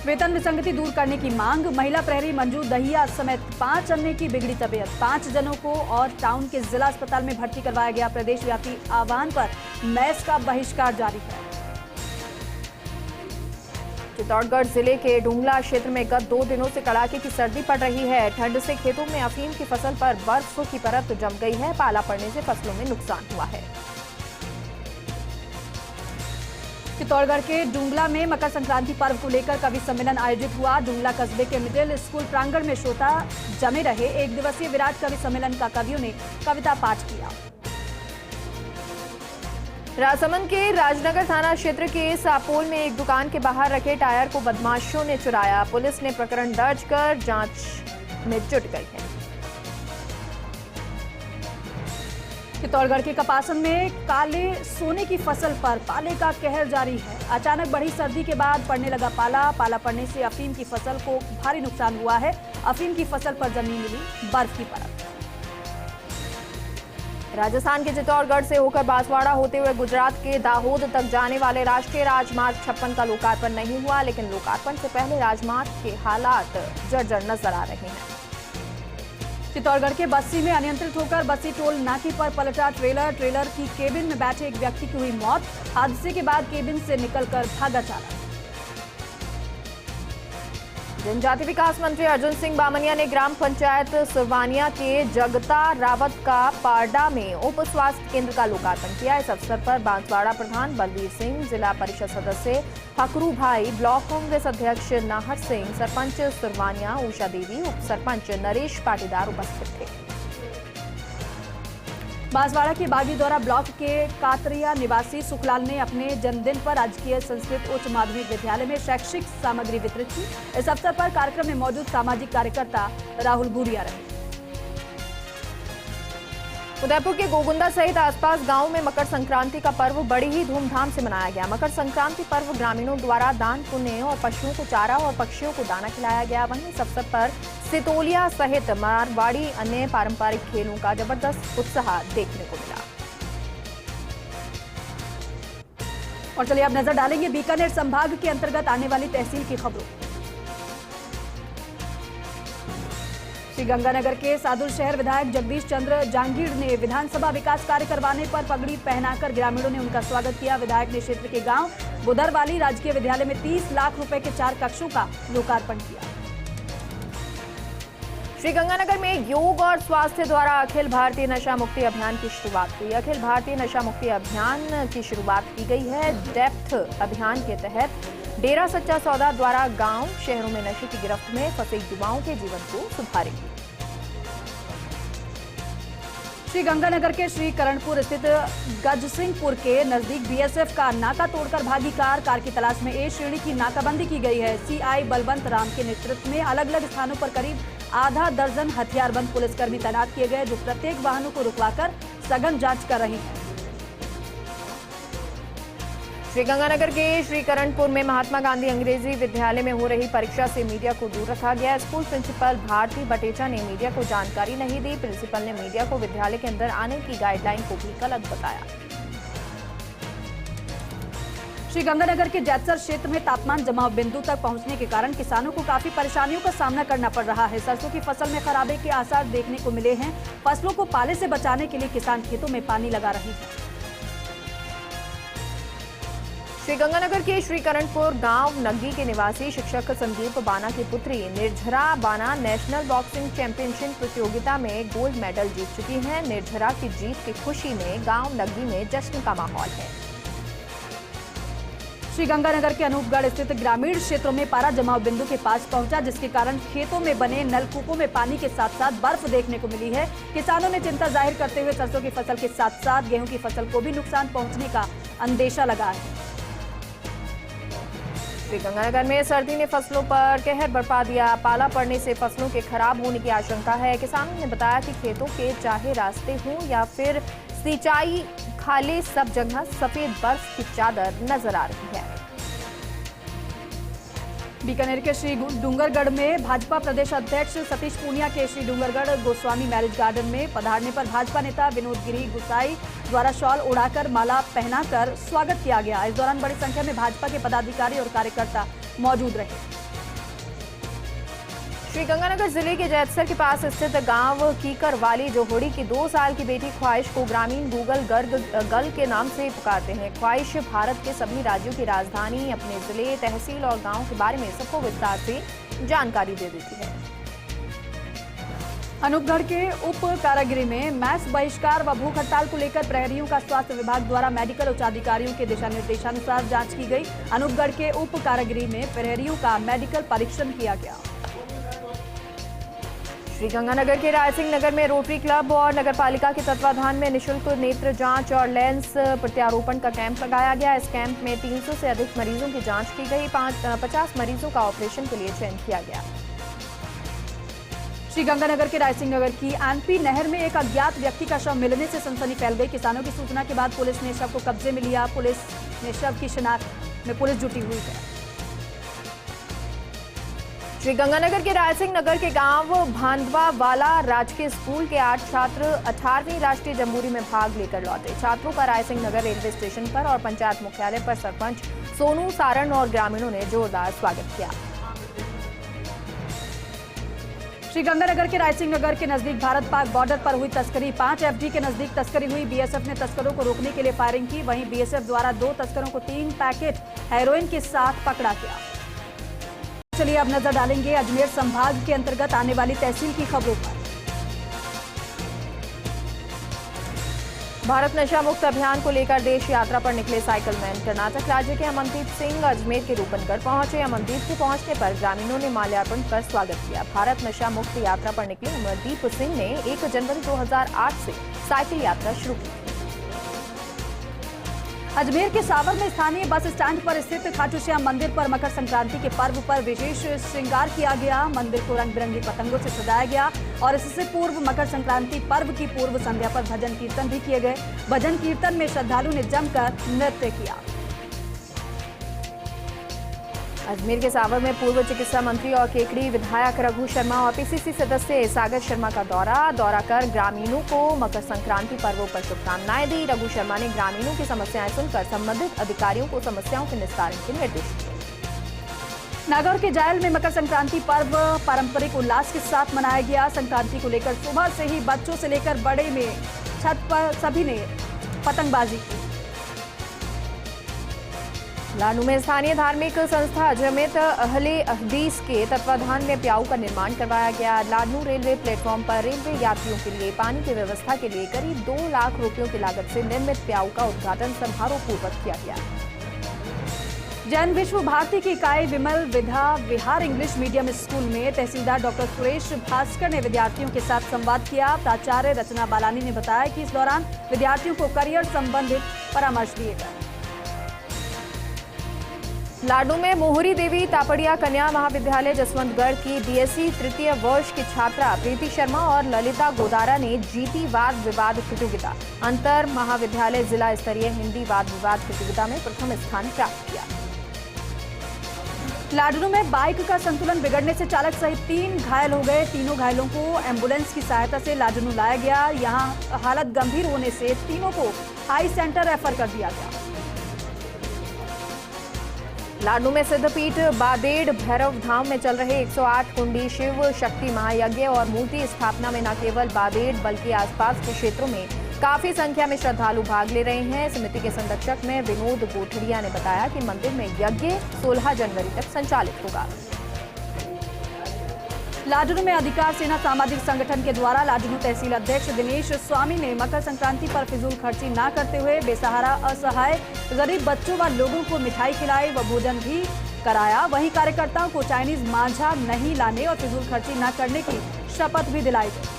वेतन विसंगति दूर करने की मांग। महिला प्रहरी मंजू दहिया समेत 5 अन्य की बिगड़ी तबीयत। 5 जनों को और टाउन के जिला अस्पताल में भर्ती करवाया गया। प्रदेशव्यापी आह्वान पर मैच का बहिष्कार जारी है। चित्तौड़गढ़ जिले के डुंगला क्षेत्र में गत 2 दिनों से कड़ाके की सर्दी पड़ रही है। ठंड से खेतों में अफीम की फसल पर बर्फ की परत जम गई है। पाला पड़ने से फसलों में नुकसान हुआ है। चित्तौड़गढ़ के डुंगला में मकर संक्रांति पर्व को लेकर कवि सम्मेलन आयोजित हुआ। डुंगला कस्बे के मिडिल स्कूल प्रांगण में श्रोता जमे रहे। 1 दिवसीय विराट कवि सम्मेलन का कवियों ने कविता पाठ किया। राजसमंद के राजनगर थाना क्षेत्र के सापोल में एक दुकान के बाहर रखे टायर को बदमाशों ने चुराया। पुलिस ने प्रकरण दर्ज कर जांच में जुट गई है। चित्तौड़गढ़ के कपासन में काले सोने की फसल पर पाले का कहर जारी है। अचानक बढ़ी सर्दी के बाद पड़ने लगा पाला। पाला पड़ने से अफीम की फसल को भारी नुकसान हुआ है। अफीम की फसल पर जमी मिली बर्फ की परत। राजस्थान के चित्तौड़गढ़ से होकर बांसवाड़ा होते हुए गुजरात के दाहोद तक जाने वाले राष्ट्रीय राजमार्ग 56 का लोकार्पण नहीं हुआ, लेकिन लोकार्पण से पहले राजमार्ग के हालात जर्जर नजर आ रहे हैं। चित्तौड़गढ़ के बस्सी में अनियंत्रित होकर बस्सी टोल नाके पर पलटा ट्रेलर। ट्रेलर की केबिन में बैठे एक व्यक्ति की हुई मौत। हादसे के बाद केबिन से निकलकर भागा चालक। जनजाति विकास मंत्री अर्जुन सिंह बामनिया ने ग्राम पंचायत सुरवानिया के जगता रावत का पारडा में उप स्वास्थ्य केंद्र का लोकार्पण किया। इस अवसर पर बांसवाड़ा प्रधान बलवीर सिंह, जिला परिषद सदस्य फकरू भाई, ब्लॉक कांग्रेस अध्यक्ष नाहर सिंह, सरपंच सुरवानिया उषा देवी, उप सरपंच नरेश पाटीदार उपस्थित थे। बांसवाड़ा के बागीदौरा ब्लॉक के कातरिया निवासी सुखलाल ने अपने जन्मदिन पर राजकीय संस्कृत उच्च माध्यमिक विद्यालय में शैक्षिक सामग्री वितरित की। इस अवसर पर कार्यक्रम में मौजूद सामाजिक कार्यकर्ता राहुल भूरिया रहे। उदयपुर के गोगुंदा सहित आसपास गांवों में मकर संक्रांति का पर्व बड़ी ही धूमधाम से मनाया गया। मकर संक्रांति पर्व ग्रामीणों द्वारा दान पुण्य और पशुओं को चारा और पक्षियों को दाना खिलाया गया। वहीं इस अवसर पर सितोलिया सहित मारवाड़ी अन्य पारंपरिक खेलों का जबरदस्त उत्साह देखने को मिला। और चलिए अब नजर डालेंगे बीकानेर संभाग के अंतर्गत आने वाली तहसील की खबरों। श्रीगंगानगर के सादुल शहर विधायक जगदीश चंद्र जांगीड़ ने विधानसभा विकास कार्य करवाने पर पगड़ी पहनाकर ग्रामीणों ने उनका स्वागत किया। विधायक ने क्षेत्र के गांव बुधरवाली राजकीय विद्यालय में 30 लाख रुपए के 4 कक्षों का लोकार्पण किया। श्रीगंगानगर में योग और स्वास्थ्य द्वारा अखिल भारतीय नशा मुक्ति अभियान की शुरुआत हुई। अखिल भारतीय नशा मुक्ति अभियान की शुरुआत की गई है। डेप्थ अभियान के तहत डेरा सच्चा सौदा द्वारा गांव शहरों में नशे की गिरफ्त में फंसे युवाओं के जीवन को सुधारेगी। श्रीगंगानगर के श्री करणपुर स्थित गजसिंहपुर के नजदीक बीएसएफ का नाका तोड़कर भागी कार की तलाश में ए श्रेणी की नाकाबंदी की गई है। सीआई बलवंत राम के नेतृत्व में अलग अलग स्थानों पर करीब आधा दर्जन हथियारबंद पुलिसकर्मी तैनात किए गए, जो प्रत्येक वाहनों को रुकवाकर सघन जांच कर रहे हैं। श्रीगंगानगर के श्रीकरणपुर में महात्मा गांधी अंग्रेजी विद्यालय में हो रही परीक्षा से मीडिया को दूर रखा गया। स्कूल प्रिंसिपल भारती बटेचा ने मीडिया को जानकारी नहीं दी। प्रिंसिपल ने मीडिया को विद्यालय के अंदर आने की गाइडलाइन को भी गलत बताया। श्रीगंगानगर के जैतसर क्षेत्र में तापमान जमाव बिंदु तक पहुंचने के कारण किसानों को काफी परेशानियों का सामना करना पड़ रहा है। सरसों की फसल में खराबे के आसार देखने को मिले हैं। फसलों को पाले से बचाने के लिए किसान खेतों में पानी लगा रहे हैं। श्रीगंगानगर के श्रीकरणपुर गांव नग्गी के निवासी शिक्षक संदीप बाना की पुत्री निर्झरा बाना नेशनल बॉक्सिंग चैंपियनशिप प्रतियोगिता में गोल्ड मेडल जीत चुकी हैं। निर्झरा की जीत की खुशी में गांव नग्गी में जश्न का माहौल है। श्रीगंगानगर के अनूपगढ़ स्थित ग्रामीण क्षेत्रों में पारा जमाव बिंदु के पास पहुंचा, जिसके कारण खेतों में बने नलकूपों में पानी के साथ साथ बर्फ देखने को मिली है। किसानों ने चिंता जाहिर करते हुए सरसों की फसल के साथ साथ गेहूं की फसल को भी नुकसान पहुंचने का अंदेशा लगा है। श्रीगंगानगर में सर्दी ने फसलों पर कहर बरपा दिया। पाला पड़ने से फसलों के खराब होने की आशंका है। किसानों ने बताया कि खेतों के चाहे रास्ते हों या फिर सिंचाई खाले, सब जगह सफेद बर्फ की चादर नजर आ रही है। बीकानेर के श्री डूंगरगढ़ में भाजपा प्रदेश अध्यक्ष सतीश पूनिया के श्री डूंगरगढ़ गोस्वामी मैरिज गार्डन में पधारने पर भाजपा नेता विनोद गिरी गुसाई द्वारा शॉल उड़ाकर माला पहनाकर स्वागत किया गया। इस दौरान बड़ी संख्या में भाजपा के पदाधिकारी और कार्यकर्ता मौजूद रहे। श्रीगंगानगर जिले के जैतसर के पास स्थित गांव कीकरवाली जोहोड़ी की 2 साल की बेटी ख्वाहिश को ग्रामीण गूगल गर्ल के नाम से पुकारते हैं। ख्वाहिश भारत के सभी राज्यों की राजधानी, अपने जिले, तहसील और गांव के बारे में सबको विस्तार से जानकारी दे देती है। अनूपगढ़ के उप कारागृह में मैस बहिष्कार व भूख हड़ताल को लेकर प्रहरियों का स्वास्थ्य विभाग द्वारा मेडिकल उच्च अधिकारियों के दिशा निर्देशानुसार जांच की गई। अनूपगढ़ के उप कारागृह में प्रहरियों का मेडिकल परीक्षण किया गया। श्रीगंगानगर के रायसिंह नगर में रोटरी क्लब और नगरपालिका के तत्वाधान में निःशुल्क नेत्र जांच और लेंस प्रत्यारोपण का कैंप लगाया गया। इस कैंप में 300 से अधिक मरीजों की जांच की गई। 50 मरीजों का ऑपरेशन के लिए चयन किया गया। श्रीगंगानगर के रायसिंह नगर की एनपी नहर में एक अज्ञात व्यक्ति का शव मिलने से सनसनी फैल गई। किसानों की सूचना के बाद पुलिस ने शव को कब्जे में लिया। पुलिस ने शव की शिनाख्त में पुलिस जुटी हुई है। श्रीगंगानगर के रायसिंह नगर के गांव भांदवा वाला राजकीय स्कूल के 8 छात्र 18वीं राष्ट्रीय जम्बूरी में भाग लेकर लौटे। छात्रों का रायसिंह नगर रेलवे स्टेशन पर और पंचायत मुख्यालय पर सरपंच सोनू सारण और ग्रामीणों ने जोरदार स्वागत किया। श्रीगंगानगर के रायसिंह नगर के नजदीक भारत पाक बॉर्डर पर हुई तस्करी। 5 FD के नजदीक तस्करी हुई। बीएसएफ ने तस्करों को रोकने के लिए फायरिंग की। वहीं बीएसएफ द्वारा 2 तस्करों को 3 पैकेट हेरोइन के साथ पकड़ा गया। चलिए अब नजर डालेंगे अजमेर संभाग के अंतर्गत आने वाली तहसील की खबरों पर। भारत नशा मुक्त अभियान को लेकर देश यात्रा पर निकले साइकिलमैन। कर्नाटक राज्य के अमनदीप सिंह अजमेर के रूपनगर पहुंचे। अमनदीप के पहुंचने पर ग्रामीणों ने माल्यार्पण कर स्वागत किया। भारत नशा मुक्त यात्रा पर निकले अमनदीप सिंह ने 1 जनवरी 2008 से साइकिल यात्रा शुरू की। अजमेर के सावर में स्थानीय बस स्टैंड पर स्थित खाटू श्याम मंदिर पर मकर संक्रांति के पर्व पर विशेष श्रृंगार किया गया। मंदिर को रंग बिरंगी पतंगों से सजाया गया और इससे पूर्व मकर संक्रांति पर्व की पूर्व संध्या पर भजन कीर्तन भी किए गए। भजन कीर्तन में श्रद्धालु ने जमकर नृत्य किया। अजमेर के सावर में पूर्व चिकित्सा मंत्री और केकड़ी विधायक रघु शर्मा और पीसीसी सदस्य सागर शर्मा का दौरा कर ग्रामीणों को मकर संक्रांति पर्व पर शुभकामनाएं दी। रघु शर्मा ने ग्रामीणों की समस्याएं सुनकर संबंधित अधिकारियों को समस्याओं के निस्तारण के निर्देश दिए। नागौर के जायल में मकर संक्रांति पर्व पारंपरिक उल्लास के साथ मनाया गया। संक्रांति को लेकर सुबह से ही बच्चों से लेकर बड़े में छत पर सभी ने पतंगबाजी की। लाडू में स्थानीय धार्मिक संस्था जमेत अहले हदीस के तत्वाधान में प्याऊ का निर्माण करवाया गया। लाडू रेलवे प्लेटफॉर्म पर रेलवे यात्रियों के लिए पानी की व्यवस्था के लिए करीब 2 लाख रुपयों की लागत से निर्मित प्याऊ का उद्घाटन समारोह पूर्वक किया गया। जैन विश्व भारती की इकाई विमल विधा विहार इंग्लिश मीडियम स्कूल में तहसीलदार डॉक्टर सुरेश भास्कर ने विद्यार्थियों के साथ संवाद किया। प्राचार्य रचना बालानी ने बताया कि इस दौरान विद्यार्थियों को करियर संबंधित परामर्श दिए गए। लाडू में मोहरी देवी तापड़िया कन्या महाविद्यालय जसवंतगढ़ की बीएससी तृतीय वर्ष की छात्रा प्रीति शर्मा और ललिता गोदारा ने जीती वाद विवाद प्रतियोगिता अंतर महाविद्यालय जिला स्तरीय हिंदी वाद विवाद प्रतियोगिता में प्रथम स्थान प्राप्त किया। लाडनू में बाइक का संतुलन बिगड़ने से चालक सहित 3 घायल हो गए। तीनों घायलों को एम्बुलेंस की सहायता से लाडनू लाया गया। यहां हालत गंभीर होने से तीनों को हाई सेंटर रेफर कर दिया गया। लाडनू में सिद्धपीठ बादेड़ भैरव धाम में चल रहे 108 कुंडी शिव शक्ति महायज्ञ और मूर्ति स्थापना में न केवल बादेड़ बल्कि आसपास के क्षेत्रों में काफी संख्या में श्रद्धालु भाग ले रहे हैं। समिति के संरक्षक में विनोद गोठड़िया ने बताया कि मंदिर में यज्ञ 16 जनवरी तक संचालित होगा। लाडनू में अधिकार सेना सामाजिक संगठन के द्वारा लाडनू तहसील अध्यक्ष दिनेश स्वामी ने मकर संक्रांति पर फिजूल खर्ची न करते हुए बेसहारा असहाय गरीब बच्चों व लोगों को मिठाई खिलाई व भोजन भी कराया। वहीं कार्यकर्ताओं को चाइनीज मांझा नहीं लाने और फिजूल खर्ची न करने की शपथ भी दिलाई गई।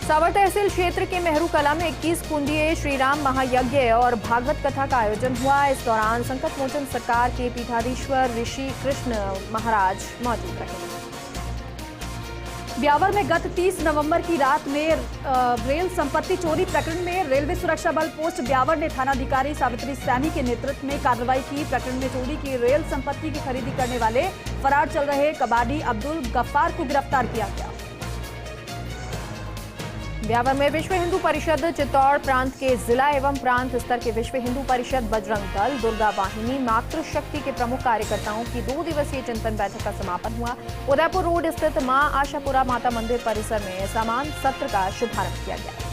सावर तहसील क्षेत्र के मेहरू कला में 21 कुंडीय श्रीराम महायज्ञ और भागवत कथा का आयोजन हुआ। इस दौरान संकट मोचन सरकार के पीठाधीश्वर ऋषि कृष्ण महाराज मौजूद रहे। ब्यावर में गत 30 नवंबर की रात में रेल संपत्ति चोरी प्रकरण में रेलवे सुरक्षा बल पोस्ट ब्यावर ने थानाधिकारी सावित्री सैनी के नेतृत्व में कार्रवाई की। प्रकरण में चोरी की रेल संपत्ति की खरीदी करने वाले फरार चल रहे कबाडी अब्दुल गफ्फार को गिरफ्तार किया गया। ब्यावर में विश्व हिंदू परिषद चित्तौड़ प्रांत के जिला एवं प्रांत स्तर के विश्व हिंदू परिषद बजरंग दल दुर्गा वाहिनी मातृशक्ति के प्रमुख कार्यकर्ताओं की 2 दिवसीय चिंतन बैठक का समापन हुआ। उदयपुर रोड स्थित मां आशापुरा माता मंदिर परिसर में सामान सत्र का शुभारंभ किया गया।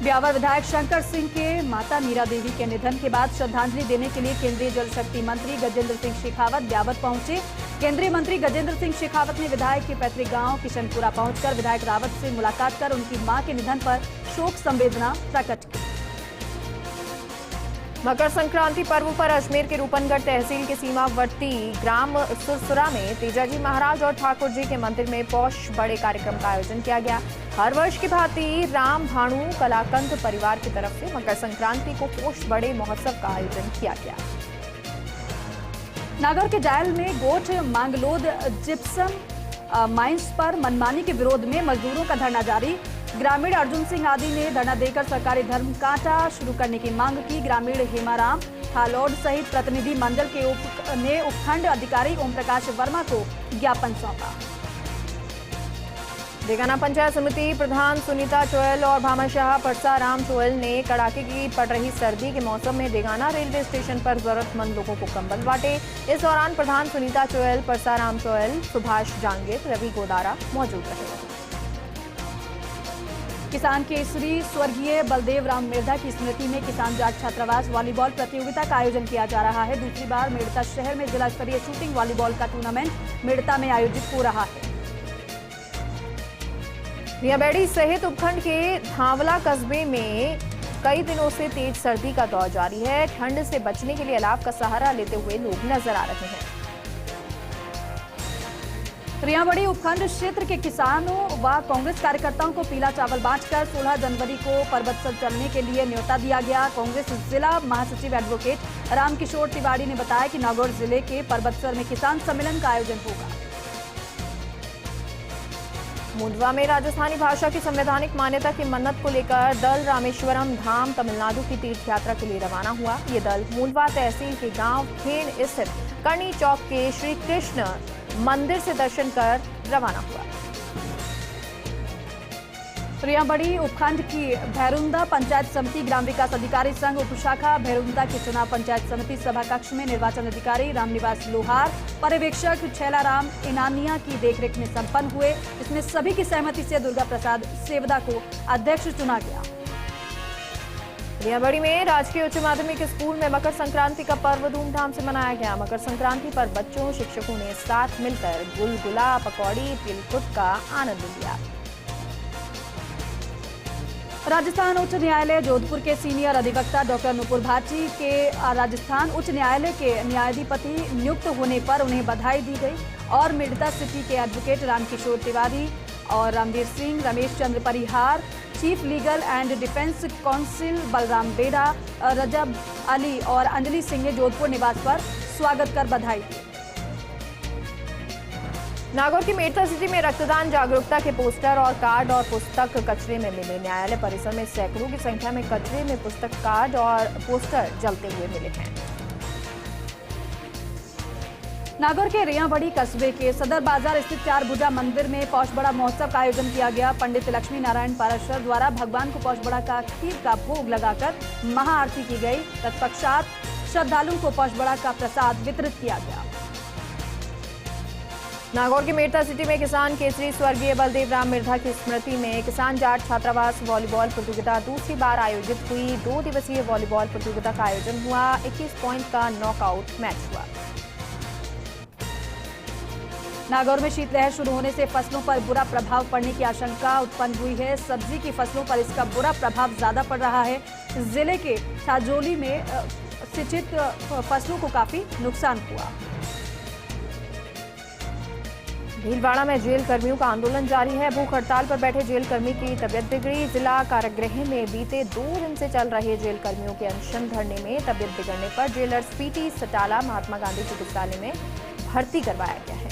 ब्यावर विधायक शंकर सिंह के माता मीरा देवी के निधन के बाद श्रद्धांजलि देने के लिए केंद्रीय जल शक्ति मंत्री गजेंद्र सिंह शेखावत ब्यावर पहुंचे। केंद्रीय मंत्री गजेंद्र सिंह शेखावत ने विधायक के पैतृक गांव किशनपुरा पहुंचकर विधायक रावत से मुलाकात कर उनकी मां के निधन पर शोक संवेदना प्रकट की। मकर संक्रांति पर्व पर अजमेर के रूपनगढ़ तहसील के सीमावर्ती ग्राम सुरसुरा में तेजाजी महाराज और ठाकुर जी के मंदिर में पौष बड़े कार्यक्रम का आयोजन किया गया। हर वर्ष की भांति राम भाणु कलाकंद परिवार की तरफ से मकर संक्रांति को पौष बड़े महोत्सव का आयोजन किया गया। नागौर के जायल में गोठ मांगलोद जिप्सम माइंस पर मनमानी के विरोध में मजदूरों का धरना जारी। ग्रामीण अर्जुन सिंह आदि ने धरना देकर सरकारी धर्म कांटा शुरू करने की मांग की। ग्रामीण हेमाराम थालोड सहित प्रतिनिधि मंडल के उपखंड अधिकारी ओम प्रकाश वर्मा को ज्ञापन सौंपा। देगाना पंचायत समिति प्रधान सुनीता चोयल और भामाशाह परसाराम चोयल ने कड़ाके की पड़ रही सर्दी के मौसम में देगाना रेलवे स्टेशन पर जरूरतमंद लोगों को कंबल बांटे। इस दौरान प्रधान सुनीता चोयल, परसाराम चोयल, सुभाष जांगीर, रवि गोदारा मौजूद रहे। किसान केसरी स्वर्गीय बलदेव राम मेड़ता की स्मृति में किसान जाट छात्रावास वॉलीबॉल प्रतियोगिता का आयोजन किया जा रहा है। दूसरी बार मेड़ता शहर में जिला स्तरीय शूटिंग वॉलीबॉल का टूर्नामेंट मेड़ता में आयोजित हो रहा है। मियाबेड़ी सहित उपखंड के धावला कस्बे में कई दिनों से तेज सर्दी का दौर जारी है। ठंड से बचने के लिए अलाव का सहारा लेते हुए लोग नजर आ रहे हैं। रियाबड़ी उपखंड क्षेत्र के किसानों व कांग्रेस कार्यकर्ताओं को पीला चावल बांटकर 16 जनवरी को पर्वतसर चलने के लिए न्योता दिया गया। कांग्रेस जिला महासचिव एडवोकेट रामकिशोर तिवारी ने बताया कि नागौर जिले के पर्वतसर में किसान सम्मेलन का आयोजन होगा। मुंडवा में राजस्थानी भाषा की संवैधानिक मान्यता की मन्नत को लेकर दल रामेश्वरम धाम तमिलनाडु की तीर्थ यात्रा के लिए रवाना हुआ। ये दल मुंडवा तहसील के गांव खेन स्थित करनी चौक के श्री कृष्ण मंदिर से दर्शन कर रवाना हुआ। रियाबड़ी उपखंड की भैरुंदा पंचायत समिति ग्राम विकास अधिकारी संघ उपशाखा भैरुंदा के चुनाव पंचायत समिति सभा कक्ष में निर्वाचन अधिकारी रामनिवास लोहार, पर्यवेक्षक छैलाराम इनानिया की देखरेख में संपन्न हुए। इसमें सभी की सहमति से दुर्गा प्रसाद सेवदा को अध्यक्ष चुना गया। रियाबड़ी में राजकीय उच्च माध्यमिक स्कूल में मकर संक्रांति का पर्व धूमधाम से मनाया गया। मकर संक्रांति पर बच्चों शिक्षकों ने साथ मिलकर गुलगुला, पकौड़ी, तिलकुट का आनंद लिया। राजस्थान उच्च न्यायालय जोधपुर के सीनियर अधिवक्ता डॉक्टर नुपुर भाटी के राजस्थान उच्च न्यायालय के न्यायाधिपति नियुक्त होने पर उन्हें बधाई दी गई और मेड़ता सिटी के एडवोकेट रामकिशोर तिवारी और Ramveer Singh, Ramesh Chandra Parihar, chief legal and defence counsel Balram Beda, Rajab Ali और अंजलि सिंह ने जोधपुर निवास पर स्वागत कर बधाई दी। नागौर की मेड़ता सिटी में रक्तदान जागरूकता के पोस्टर और कार्ड और पुस्तक कचरे में मिले। न्यायालय परिसर में सैकड़ों की संख्या में कचरे में पुस्तक, कार्ड और पोस्टर जलते हुए मिले हैं। नागौर के रियाबड़ी कस्बे के सदर बाजार स्थित चार भुजा मंदिर में पौष बड़ा महोत्सव का आयोजन किया गया। पंडित लक्ष्मी नारायण पाराशर द्वारा भगवान को पौष बड़ा का खीर का भोग लगाकर महाआरती की गई। तत्पश्चात श्रद्धालुओं को पचबड़ा का प्रसाद वितरित किया गया। नागौर के मेड़ता सिटी में किसान केसरी स्वर्गीय बलदेव राम मिर्धा की स्मृति में किसान जाट छात्रावास वॉलीबॉल प्रतियोगिता दूसरी बार आयोजित हुई। 2 दिवसीय वॉलीबॉल प्रतियोगिता का आयोजन हुआ। 21 पॉइंट का नॉकआउट मैच हुआ। नागौर में शीतलहर शुरू होने से फसलों पर बुरा प्रभाव पड़ने की आशंका उत्पन्न हुई है। सब्जी की फसलों पर इसका बुरा प्रभाव ज्यादा पड़ रहा है। जिले के छाजोली में सिंचित फसलों को काफी नुकसान हुआ। भीलवाड़ा में जेल कर्मियों का आंदोलन जारी है। भूख हड़ताल पर बैठे जेल कर्मी की तबियत बिगड़ी। जिला कारागृह में बीते 2 दिन से चल रहे जेल कर्मियों के अनशन धरने में तबियत बिगड़ने पर जेलर्स पीटी सटाला महात्मा गांधी चिकित्सालय में भर्ती करवाया गया है।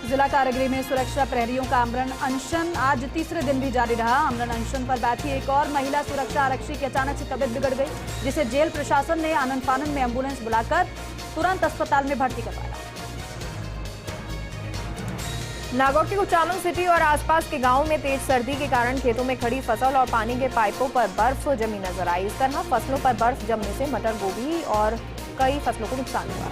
जिला कारागृह में सुरक्षा प्रहरियों का आमरण अनशन आज तीसरे दिन भी जारी रहा। आमरण अनशन पर बैठी एक और महिला सुरक्षा आरक्षी की अचानक से तबियत बिगड़ गई, जिसे जेल प्रशासन ने आनन फानन में एम्बुलेंस बुलाकर तुरंत अस्पताल में भर्ती करवाया। नागौर के कुचामन सिटी और आसपास के गांवों में तेज सर्दी के कारण खेतों में खड़ी फसल और पानी के पाइपों पर बर्फ जमी नजर आई। इस तरह फसलों पर बर्फ जमने से मटर, गोभी और कई फसलों को नुकसान हुआ।